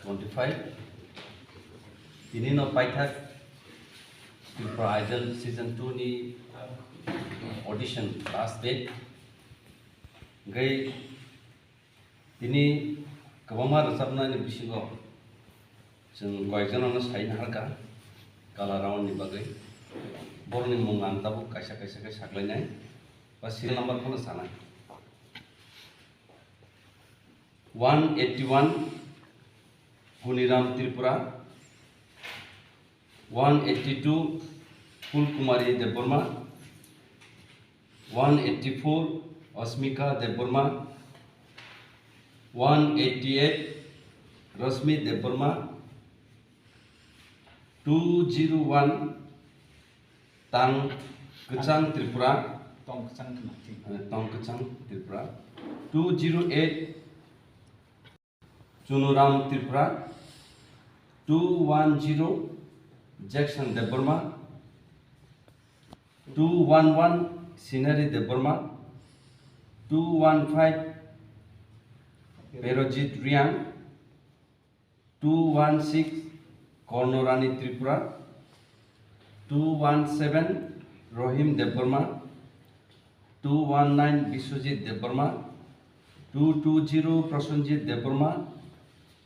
25 ini no paithak Tripura Idol season 2 ni audition last date gai ini kabama rasabna ni bisingo जों कयजनानो sign हारका काला round नि बागै बरनि मुं आंताबो कायसा कायसा साग्लायनाय बा सिरियल नम्बर खौनो सानाय 181 गुनिराम त्रिपुरा 182 फुलकुमारी देवबर्मा 184 अस्मिका देवबर्मा 188 रश्मि Debbarma 201 Tang Kecang Tripura Tong Kecang Tripura 208 Chunuram Tripura 210 Jackson Deborma 211 Sinari Deborma 215 Perojit Riang 216 Kornorani Tripura 217 Rohim Deborma 219 Biswajit Deborma 220 Prasenjit Deborma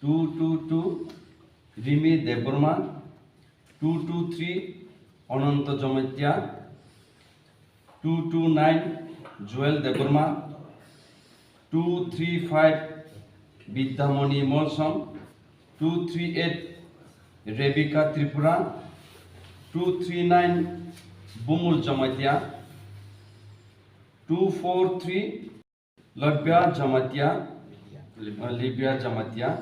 222 Rimi Deborma 223 Ananta Jomatia 229 Joel Deborma 235 Vidyamoni Molsom 238 Rebecca Tripura 239 Bumul Jamatia 243 Libya Jamatia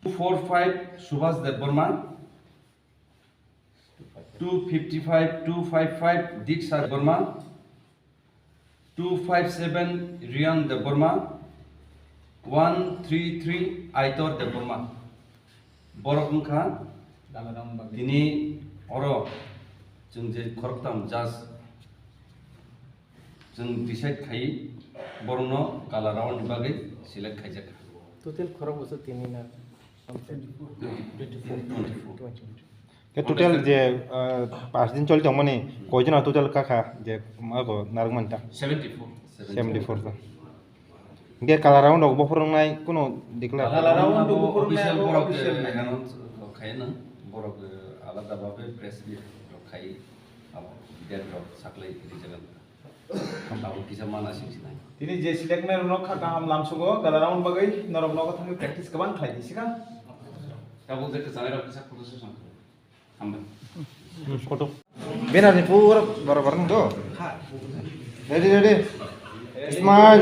245 Subhas Deborma 255 Diksha Deborma 257 Rian Deborma 133 Aitor Deborma Borokungka ini oro जों जे खरकताम जाज जों decide खाई बरनो काला round बागै select खाइजाक total खरक बसो तिनि ना 24 total जे 5 दिन चलते माने कयजना टोटल काका जे मागो नारगमनता 74 गे काला राउंड अगबो फोरोंनाय कोनो दिखला काला राउंड अफिशियल बरक एनाउन्स खायना बरक आलादा भाबे प्रेस खाई अब डेट साख्लै रिजल्ट खामलाव किसा माना सिंसिनाय तिनि जे सिलेक्टनाय रनो खाता हम लामसुगो काला राउंड बागै नरम नगो थांनि प्रेक्टिस गोबां खालायदि सिगा गाबो जे जानाय राव किसा फटो सेसन खामबाय फोटो बेनारनि पुरा बराबर नंगौ रेडी स्माइल